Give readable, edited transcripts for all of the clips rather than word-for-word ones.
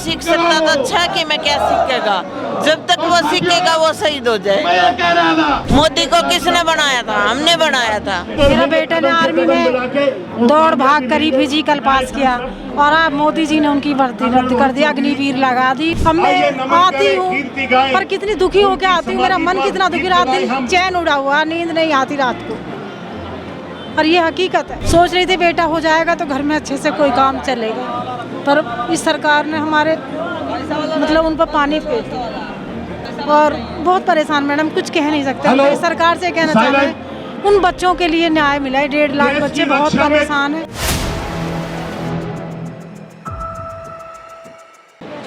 सीख सकता तो अच्छा कि मैं क्या सीखेगा। जब तक वो सीखेगा वो शहीद हो जाएगा। मोदी को किसने बनाया था? हमने बनाया था। मेरा बेटा ने आर्मी में दौड़ भाग करी, फिजिकल पास किया और अब मोदी जी ने उनकी भर्ती रद्द कर दी, अग्निवीर लगा दी। अब मैं आती हूँ पर कितनी दुखी होकर आती हूँ, मेरा मन कितना दुखी, रात दिन चैन उड़ा हुआ, नींद नहीं आती रात को। और ये हकीकत है। सोच रही थी बेटा हो जाएगा तो घर में अच्छे से कोई काम चलेगा, पर इस सरकार ने हमारे मतलब उन पर पानी फेर दिया और बहुत परेशान। मैडम कुछ कह नहीं सकते। मैं इस सरकार से कहना चाहते हैं उन बच्चों के लिए न्याय मिला है। 1.5 लाख बच्चे बहुत परेशान हैं।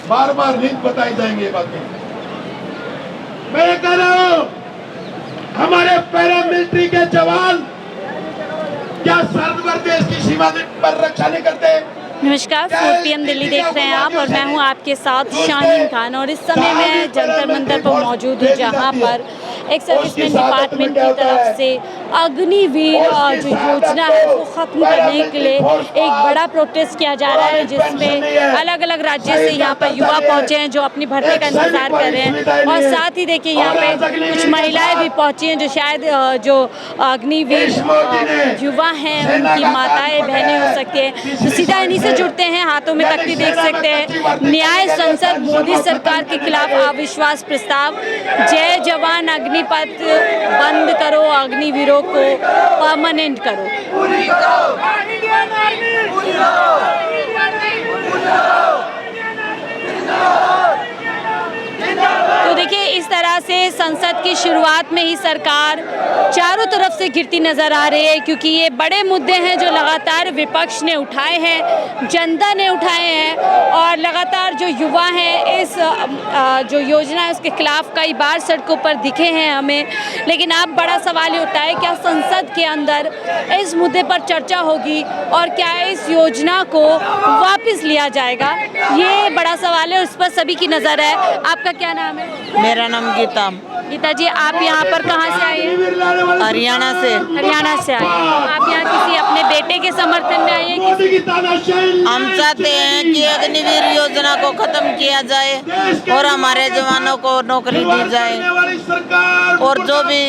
बार बार नहीं बताई जाएंगे बातें। मैं ये कह रहा हूँ, हमारे पैरामिलिट्री के जवान क्या सर्वभर देश की सीमा पर रक्षा नहीं करते? नमस्कार, 4 PM दिल्ली देख रहे हैं आप और मैं हूं आपके साथ शाहीन खान। और इस समय मैं जंतर मंतर पर मौजूद हूं, जहां पर एक सर्विसमैन डिपार्टमेंट की तरफ से अग्निवीर जो योजना है वो ख़त्म करने के लिए एक बड़ा प्रोटेस्ट किया जा रहा है, जिसमें अलग अलग राज्य से यहाँ पर युवा पहुँचे हैं जो अपनी भर्ती का इंतजार कर रहे हैं। और साथ ही देखिए यहाँ पे कुछ महिलाएं भी पहुँची हैं जो शायद जो अग्निवीर युवा हैं उनकी माताएं बहनें हो सकती हैं। तो सीधा इन्हीं से जुड़ते हैं। हाथों में तख्ती देख सकते हैं। न्याय संसद मोदी सरकार के खिलाफ अविश्वास प्रस्ताव, जय जवान अग्निपथ बंद करो, अग्निवीरों को परमानेंट करो। तो देखिए इस तरह से संसद की शुरुआत में ही सरकार चारों तरफ से घिरती नजर आ रही है, क्योंकि ये बड़े मुद्दे हैं जो लगातार विपक्ष ने उठाए हैं, जनता ने उठाए हैं और लगातार जो युवा हैं इस जो योजना है उसके खिलाफ कई बार सड़कों पर दिखे हैं हमें। लेकिन अब बड़ा सवाल ये उठता है, क्या संसद के अंदर इस मुद्दे पर चर्चा होगी और क्या इस योजना को वापस लिया जाएगा? ये बड़ा सवाल है, उस पर सभी की नज़र है। आपका क्या नाम है? मेरा नाम गीता। गीता जी, आप यहाँ पर कहाँ से आए हैं? हरियाणा से। हरियाणा से आए हैं। आप यहाँ किसी अपने बेटे के समर्थन में आए हैं? हम चाहते हैं कि अग्निवीर योजना को खत्म किया जाए और हमारे जवानों को नौकरी दी जाए और जो भी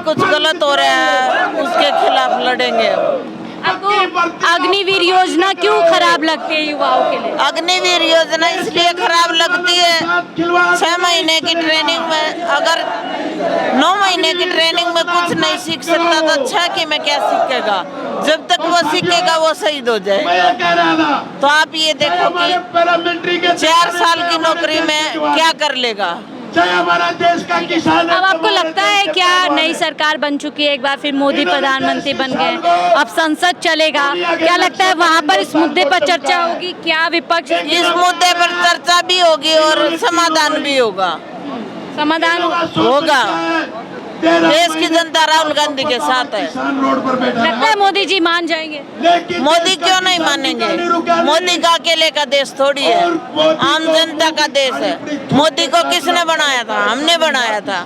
कुछ गलत हो रहा है उसके खिलाफ लड़ेंगे। आपको अग्निवीर योजना क्यों खराब लगती है युवाओं के लिए? अग्निवीर योजना इसलिए खराब लगती है, 6 महीने की ट्रेनिंग में अगर 9 महीने की ट्रेनिंग में कुछ नहीं सीख सकता तो अच्छा कि मैं क्या सीखेगा। जब तक वो सीखेगा वो शहीद हो जाएगा। तो आप ये देखो कि 4 साल की नौकरी में क्या कर लेगा। हमारा देश का किसान। अब आपको लगता है क्या नई सरकार बन चुकी है, एक बार फिर मोदी प्रधानमंत्री बन गए, अब संसद चलेगा, क्या लगता है वहाँ पर इस मुद्दे पर चर्चा होगी? क्या विपक्ष इस मुद्दे पर चर्चा भी होगी और समाधान भी होगा? समाधान होगा। देश की जनता राहुल गांधी के साथ है। लगता है मोदी जी मान जाएंगे? मोदी क्यों नहीं मानेंगे? मोदी का अकेले का देश थोड़ी है, आम जनता का देश है। मोदी को किसने बनाया था? हमने बनाया था।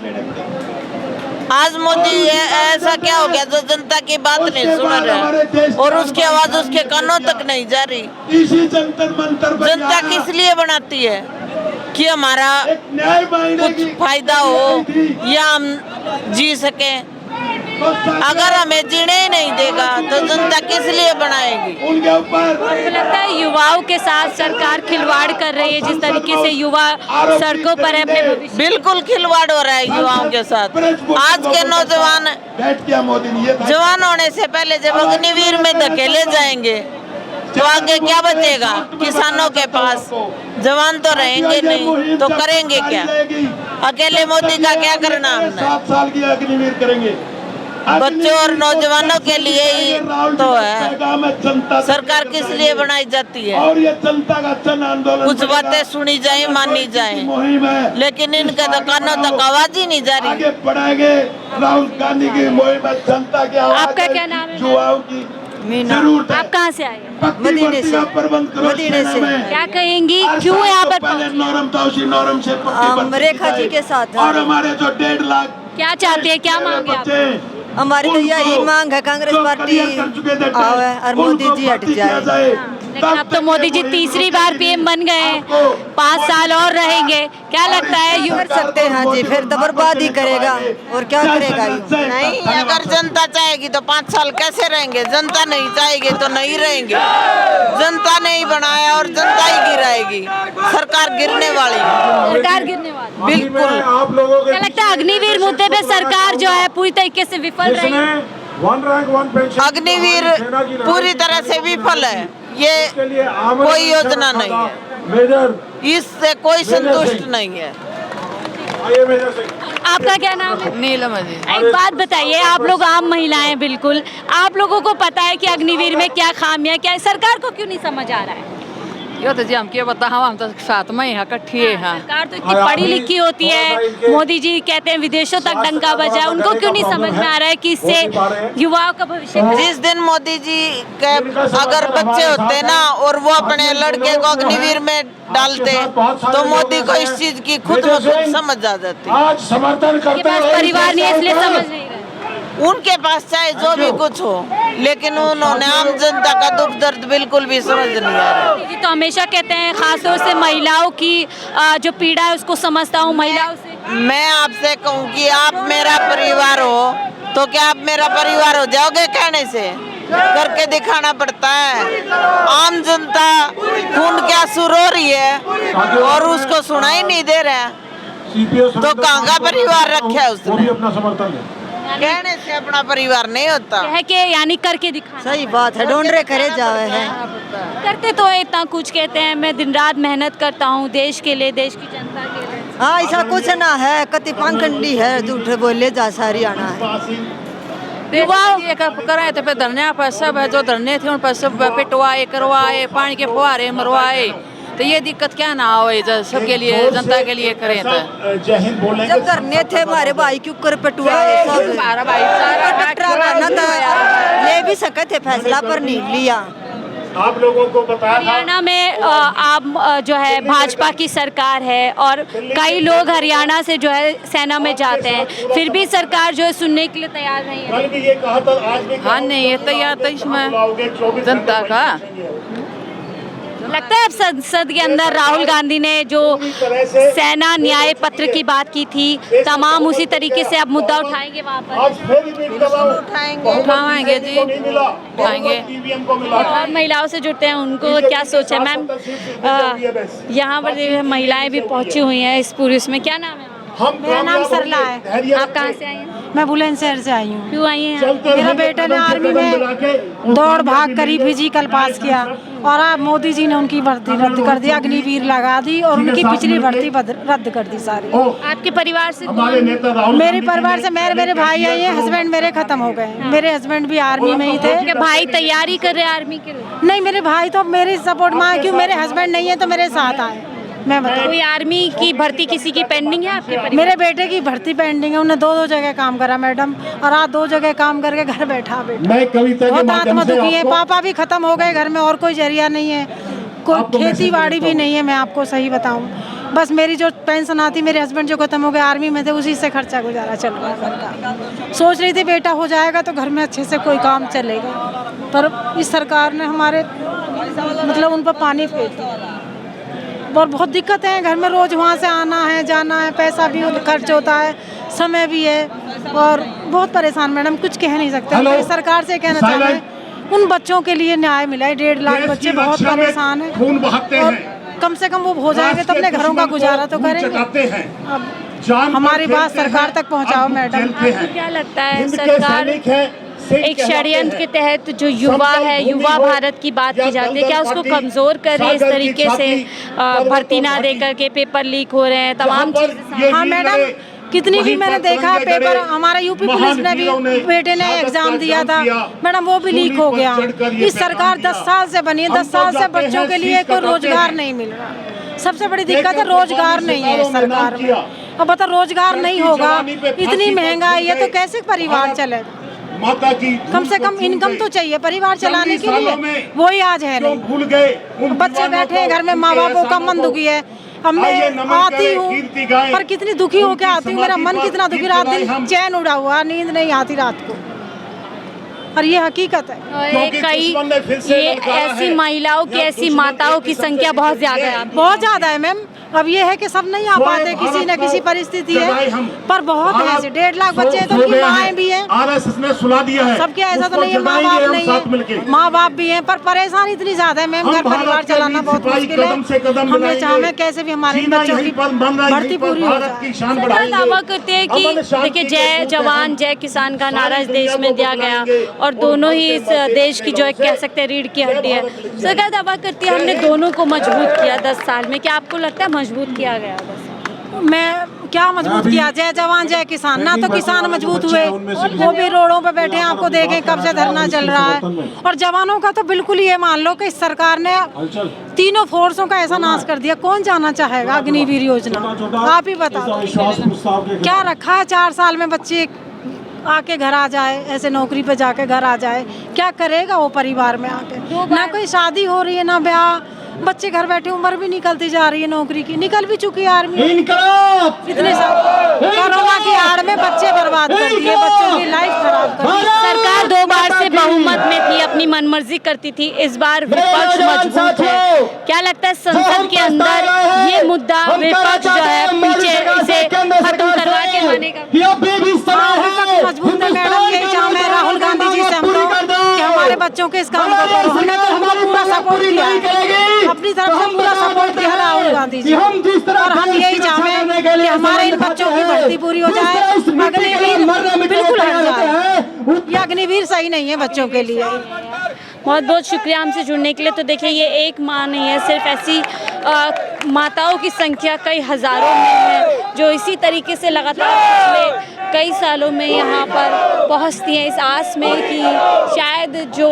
आज मोदी ऐसा क्या हो गया जो जनता की बात नहीं सुन रहा और उसकी आवाज उसके कानों तक नहीं जा रही? जनता किस लिए बनाती है? कि हमारा कुछ फायदा हो या हम जी सके। अगर हमें जीने ही नहीं देगा तो जनता किस लिए बनाएगी? मुझे लगता है युवाओं के साथ सरकार खिलवाड़ कर रही है, जिस तरीके से युवा सड़कों पर है अपने भविष्य। बिल्कुल खिलवाड़ हो रहा है युवाओं के साथ। आज के नौजवान जवान होने से पहले जब अग्निवीर में धकेले जाएंगे तो आगे क्या बचेगा किसानों के पास? जवान तो रहेंगे नहीं तो करेंगे क्या? अकेले मोदी का क्या करना हमने? 7 साल की अग्निवीर करेंगे। बच्चों और नौजवानों के लिए ही तो है। सरकार किस लिए बनाई जाती है? और ये जनता का जन आंदोलन, कुछ बातें सुनी जाए, मानी जाए, लेकिन इनके तो कानों तक आवाज ही नहीं जा रही। आगे बढ़ाएंगे राहुल गांधी की मुहिम में, जनता की आवाज। आपका क्या नाम है? युवाओं की जरूरत है। आप कहाँ से आए? मदीने से। मदीने से। क्या कहेंगी, क्यों यहाँ पर नॉरम से रेखा जी के साथ और हमारे जो 1.5 लाख क्या चाहते हैं, क्या मांगे आप? हमारी तो यही मांग है, कांग्रेस पार्टी आवे और मोदी जी हट जाए। लेकिन अब तो मोदी जी तीसरी बार पीएम बन गए हैं, 5 साल और रहेंगे, क्या लगता है कर सकते हैं जी, फिर तो बर्बाद ही करेगा और क्या करेगा यूं। नहीं, अगर जनता चाहेगी तो 5 साल कैसे रहेंगे? जनता नहीं चाहेगी तो नहीं रहेंगे। जनता ने ही बनाया और जनता ही गिराएगी। सरकार गिरने वाली है। सरकार गिरने वाली। बिल्कुल। आप लोगों के क्या लगता है अग्निवीर मुद्दे पे सरकार जो है पूरी तरीके से विफल रही? One rank one pension Agniveer पूरी तरह से विफल है। ये कोई योजना नहीं है, मेजर इससे कोई संतुष्ट नहीं है। आइए मेजर से आपका क्या नाम है? नीलम जी। एक बात बताइए, आप लोग आम महिलाएं बिल्कुल, आप लोगों को पता है कि अग्निवीर में क्या खामियां, क्या सरकार को क्यों नहीं समझ आ रहा है? यो तो जी हम क्या बताओ, हम तो साथ में यहाँ इकट्ठी हैं। सरकार तो इतनी पढ़ी लिखी होती है, मोदी जी कहते हैं विदेशों तक डंका बजा, उनको क्यों नहीं समझ में आ रहा है कि इससे युवाओं का भविष्य जिस दिन मोदी जी के अगर बच्चे होते ना और वो अपने लड़के को अग्निवीर में डालते तो मोदी को इस चीज की खुद ब खुद समझ आ जाती। आज समर्थन उनके करते पास हैं परिवार नहीं है इसलिए समझ नहीं रहे। उनके पास चाहे जो भी कुछ हो, लेकिन उन्होंने आम जनता का दुख दर्द बिल्कुल भी समझ नहीं आ रहा। मोदी जी तो हमेशा कहते हैं खासतौर से महिलाओं की जो पीड़ा है उसको समझता हूँ, महिलाओं से। मैं आपसे कहूँ कि आप मेरा परिवार हो तो क्या आप मेरा परिवार हो जाओगे? कहने से करके दिखाना पड़ता है। आम जनता खून के आंसू रो रही है और उसको सुना ही नहीं दे रहा है, तो कहाँ का परिवार रखा है उसने? अपना समर्थन है। कहने से अपना परिवार नहीं होता। कह के यानी करके दिखाना। सही बात है, ढूंढरे करे जावे हैं। करते तो इतना कुछ कहते हैं, मैं दिन रात मेहनत करता हूँ देश के लिए, देश की जनता के लिए। हाँ, ऐसा कुछ ना है, कति पाखंडी है, झूठे बोले जा हरियाणा है। युवा ये कराए तो फिर धरने पर सब है, जो धरने थे उन पर सब पिटवाए, करवाए, पानी के फुहारे मरवाए, तो ये दिक्कत क्या ना हो, सबके लिए, जनता के लिए करें तो। जय हिंद बोलेंगे। जब करने थे हमारे भाई क्यों कर पटुआए सब, हमारा भाई सारा पटरा करना था, ले भी सके थे फैसला पर नहीं लिया। आप लोगों को बताया था हरियाणा में आप जो है भाजपा की सरकार है और कई लोग हरियाणा से जो है सेना में जाते हैं, फिर भी सरकार जो है सुनने के लिए तैयार नहीं है। कल भी ये कहा था, आज भी हाँ नहीं ये तैयार तो इसमें जनता का लगता है अब संसद के अंदर राहुल गांधी ने जो सेना न्याय पत्र की बात की थी, तमाम उसी तरीके से अब मुद्दा उठाएंगे वहाँ पर। आज फिर भी दबाव उठाएंगे जी, उठाएंगे। और महिलाओं से जुड़ते हैं, उनको क्या सोच है? मैम यहाँ पर महिलाएं भी पहुँची हुई हैं इस पूरी उसमें, क्या नाम है? मेरा नाम सरला है। आप कहाँ से आई हैं? मैं बुलंदशहर से आई हूँ। क्यों आई हैं? मेरा बेटा ने आर्मी में दौड़ भाग करी, फिजिकल पास किया और अब मोदी जी ने उनकी भर्ती रद्द कर दी, अग्निवीर लगा दी और उनकी पिछली भर्ती रद्द कर दी सारी। आपके परिवार से मेरे परिवार से मेरे भाई आए हैं, हस्बैंड मेरे खत्म हो गए। मेरे हस्बैंड भी आर्मी में ही थे। आपके भाई तैयारी कर रहे हैं आर्मी के लिए? नहीं, मेरे भाई तो मेरे सपोर्ट में आए, क्यों मेरे हस्बैंड नहीं है तो मेरे साथ आए। मैं बताऊँ, कोई आर्मी की भर्ती किसी की पेंडिंग है आपके परिवार? मेरे बेटे की भर्ती पेंडिंग है, उन्हें 2 जगह काम करा मैडम, और आज 2 जगह काम करके घर बैठा बेटा। मैं कविता के बहुत माध्यम आत्मा से दुखी है। आपको- पापा भी खत्म हो गए, घर में और कोई जरिया नहीं है, कोई खेती बाड़ी भी नहीं है। मैं आपको सही बताऊं, बस मेरी जो पेंशन आती, मेरे हस्बैंड जो खत्म हो गए आर्मी में थे, उसी से खर्चा गुजारा चल रहा है घर का। सोच रही थी बेटा हो जाएगा तो घर में अच्छे से कोई काम चलेगा, पर इस सरकार ने हमारे मतलब उन पर पानी फेर दिया और बहुत दिक्कत है घर में। रोज वहाँ से आना है, जाना है, पैसा भी खर्च होता है, समय भी है और बहुत परेशान मैडम, कुछ कह नहीं सकते। मैं सरकार से कहना चाहते हैं उन बच्चों के लिए न्याय मिला है। 1.5 लाख बच्चे बहुत परेशान हैं, खून बहाते और हैं, कम से कम वो हो जाएंगे तो अपने घरों का गुजारा तो करेंगे। अब हमारी बात सरकार तक पहुँचाओ मैडम। आपको क्या लगता है सरकार एक षड्यंत्र के तहत जो युवा है, युवा भारत की बात की जाती है, क्या उसको कमजोर कर रही है इस तरीके से? भर्ती ना दे करके पेपर लीक हो रहे हैं, तमाम चीजें। हाँ मैडम, कितनी भी मैंने देखा है पेपर, हमारा यूपी पुलिस ने भी बेटे ने एग्जाम दिया था मैडम, वो भी लीक हो गया। इस सरकार 10 साल से बनी है, 10 साल से बच्चों के लिए कोई रोजगार नहीं मिल रहा। सबसे बड़ी दिक्कत है रोजगार नहीं है इस सरकार में। अब बता, रोजगार नहीं होगा, इतनी महंगाई है तो कैसे परिवार चलेगा? माता की कम से कम इनकम तो चाहिए परिवार चलाने के लिए, वही आज है नहीं। भूल गए बच्चे बैठे हैं घर में, माँ बापों का मन दुखी है। अब मैं आती हूँ पर कितनी दुखी होकर आती हूँ, मेरा मन कितना दुखी, रात दिन चैन उड़ा हुआ, नींद नहीं आती रात को। और ये हकीकत है। क्योंकि दुश्मन ने फिर से ये ललकारा ऐसी है। महिलाओं की, या ऐसी कुछ माताओं लोगों की की संख्या बहुत ज्यादा है। बहुत ज्यादा है मैम। अब ये है कि सब नहीं आ पाते, किसी न किसी परिस्थिति है, पर बहुत है ऐसे 1.5 लाख बच्चे हैं, तो उनकी माएँ भी हैं। आरएसएस ने सुला दिया है। सबके ऐसा तो उसको नहीं है, माँ जगाएंगे बाप हम नहीं साथ मिलके। है, माँ बाप भी हैं, पर परेशानी इतनी ज्यादा है मैम, हम घर भारत परिवार के चलाना वीर बहुत सिपाही मुश्किल है। कदम से कदम हमें मिलाएंगे। चाहे कैसे भी हमारे जीना बच्चों यहीं की पर बन रहा है, भर्ती यहीं पर पूरी हो भारत जाए। की शान सरकार बढ़ाएंगे। दावा करती है कि अमन शांति देखिए के जय दूत जवान हैं। जय किसान का नारा इस सारी देश में दुनिया दिया को गया बतलाएंगे और और दोनों ही भारत इस के बातें देश की जो है अपने कह गाँव सकते हैं रीढ़ की से हड्डी है। भारत लिख दिया। सरकार दावा करती है हमने दोनों को मजबूत किया 10 साल में। क्या आपको लगता है मजबूत किया गया बस? मैं क्या मजबूत किया? जय जवान जय किसान, ना तो किसान मजबूत हुए, वो भी रोडों पे बैठे हैं, आपको देखें कब से धरना चल रहा है। और जवानों का तो बिल्कुल ये मान लो कि इस सरकार ने तीनों फोर्सों का ऐसा नाश कर दिया, कौन जाना चाहेगा अग्निवीर योजना? आप ही बता दो क्या रखा है? 4 साल में बच्चे आके घर आ जाए, ऐसे नौकरी पे जाके घर आ जाए, क्या करेगा वो परिवार में आके? ना कोई शादी हो रही है ना ब्याह, बच्चे घर बैठे, उम्र भी निकलती जा रही है नौकरी की, निकल भी चुकी है आर्मी। इतने कोरोना की आड़ में बच्चे बर्बाद कर दिए, बच्चों की लाइफ खराब कर दी। सरकार 2 बार से बहुमत में थी, अपनी मनमर्जी करती थी, इस बार विपक्ष मजबूत है। क्या लगता है संसद के अंदर ये मुद्दा विपक्ष जो है पीछे इसे खत्म करवा के मानेगा? विपक्ष मजबूत है मैडम, यही चाह मैं राहुल गांधी जी से हम लोग कि हमारे बच्चों के इस काम को करो। हमने तो उनको पूरा सपोर्ट किया है, अपनी तरफ से पूरा सपोर्ट किया राहुल गांधी जी, और हम यही चाहें कि हमारे इन बच्चों की भर्ती पूरी हो जाए, अग्निवीर बिल्कुल हट जाए। ये अग्निवीर सही नहीं है बच्चों के लिए। बहुत बहुत शुक्रिया हमसे जुड़ने के लिए। तो देखिए ये एक माँ नहीं है, सिर्फ ऐसी माताओं की संख्या कई हज़ारों में है जो इसी तरीके से लगातार पिछले कई सालों में यहाँ पर पहुँचती हैं इस आस में कि शायद जो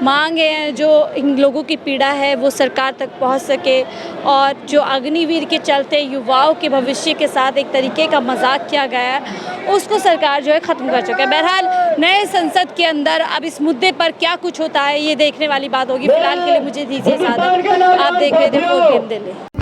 मांगे हैं, जो इन लोगों की पीड़ा है वो सरकार तक पहुँच सके, और जो अग्निवीर के चलते युवाओं के भविष्य के साथ एक तरीके का मजाक किया गया है उसको सरकार जो है ख़त्म कर चुका है। बहरहाल नए संसद के अंदर अब इस मुद्दे पर क्या कुछ होता है ये देखने वाली बात होगी। फिलहाल के लिए मुझे दीजिए इजाज़त। आप देख रहे थे 4PM दिल्ली।